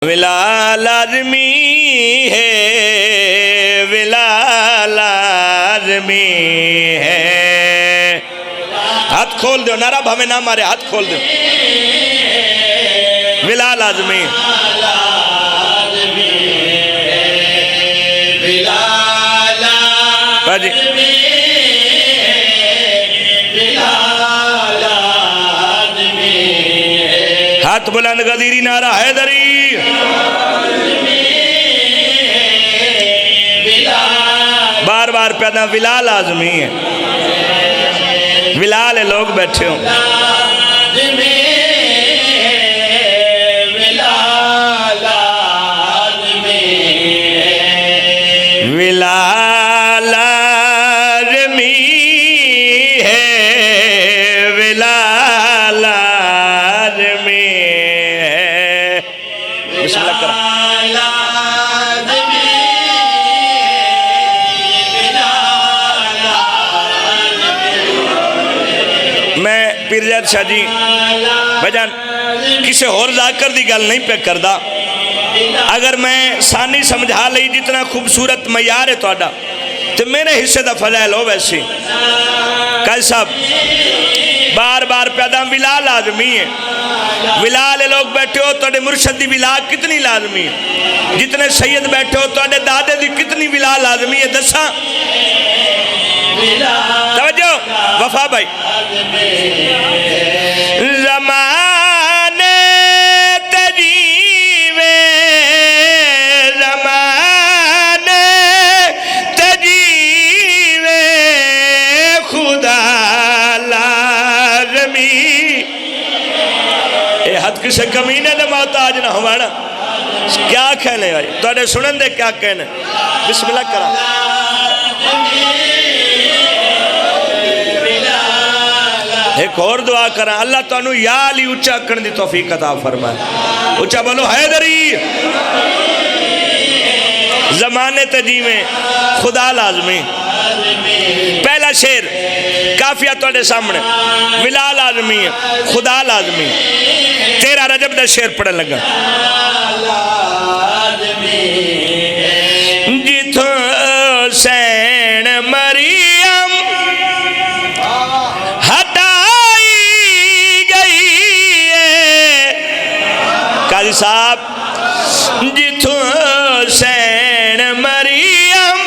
Villa लाजमी है, villa लाजमी है। हाथ खोल दो, नारा भावे ना मारे, हाथ खोल दो। विला लाजमी, हाथ बुलंद गदीरी नारा हैदरी। बार बार पैदा विला लाजमी है, विला ले लोग बैठे हो। विला लाजमी है, विला लाजमी है। बिस्मिल्लाह करो। मैं पीरजाद शाह जी भजन किसी होर जाकर दी गल नहीं पे करदा। अगर मैं सानी समझा ली जितना खूबसूरत मयार है तुहाडा, तो मेरे हिस्से का फजैल हो। वैसे कल साहब बार बार पैदा विला लाजमी है। विला ले लोग बैठे हो, तुहाडे मुर्शद दी विला कितनी लाजमी है। जितने सैयद बैठे हो, तुहाडे दादे दी कितनी विला लाजमी है। दसा तवज्जो वफा भाई। ज़माने तजीवे, ज़माने तजीवे खुदा लाज़मी। ये हद किसे कमीने दे मोहताज ना होवाना। क्या कहने भाई तुहाडे सुनन दे, क्या कहने। बिस्मिल्लाह करा। एक और दुआ करा, अल्लाह तुहानू या अली उच्चा करने की तौफीक अता फरमाए। उच्चा बोलो हैदरी। ज़माने तजीवे खुदा लाजमी। पहला शेर काफिया तुहाडे सामने। विला लाजमी है, खुदा लाजमी। 13 रजब का शेर पढ़न लगा। जिथों सैन मरियम हटाई गई है, काजी साहब, जिथों सैन मरियम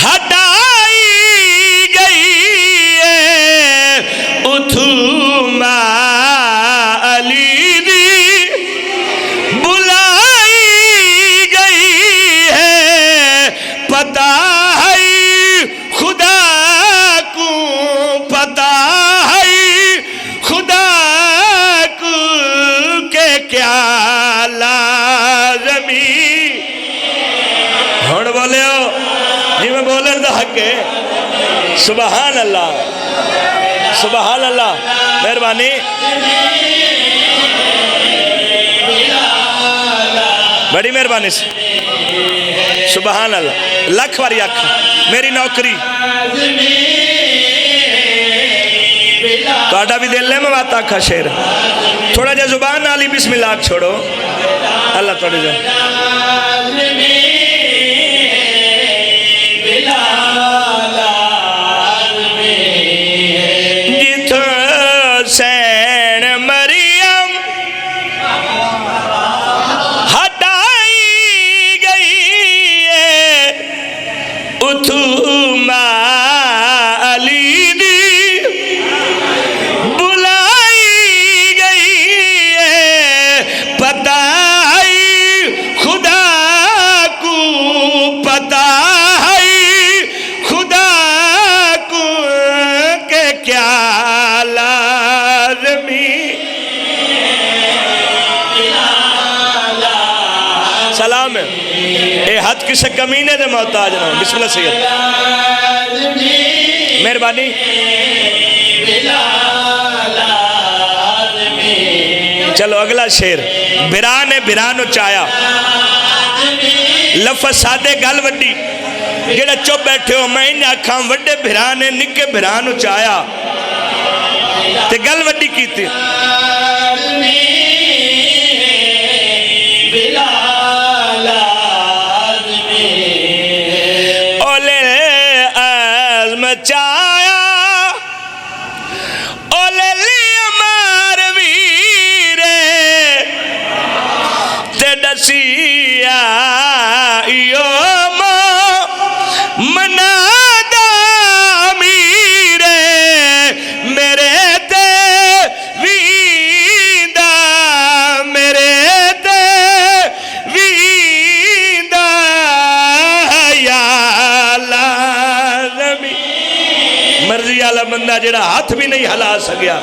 हटाई गई है, उथू अली दी बुलाई गई है। पता है खुदा को, पता है खुदा को के क्या लाजमी। हुण बोलियो जिवें बोलन दा हक है। सुबहान अल्लाह, सुबहान अल्लाह, मेहरबानी। बड़ी मेहरबानी से सुबहान अल्लाह। लख वारी आख मेरी नौकरी तुहाडा भी दिल है। मैं बात आखा शेर थोड़ा जा जुबान नाल ही बिस्मिल्लाह छोड़ो। अल्लाह तुहाडे जो जिथों सैन मरियम हटाई गई है, उथू अली दी बुलाई गई है। पता है खुदा को, पता है खुदा को के क्या लाजमी। सलाम है ए हद किसे कमीने दे मोहताज ना। बिस्मिल्लाह सैयद, मेहरबानी। चलो अगला शेर। बिरा ने बिरा नु चाया। लफज सादे गल वड्डी। जेड़ा चुप बैठे हो, मैं इन आखा वड्डे बिरा ने निके बिरा नु चाया ते गल वड्डी कीती। ओले आज़म चाया ओले लिया मार वीरे ते दसिया यो मनादा मीरे मेरे ते वींदा मेरे ते वींदा या लाज़मी मर्जी वाला बंदा जेड़ा हाथ भी नहीं हिला सकिया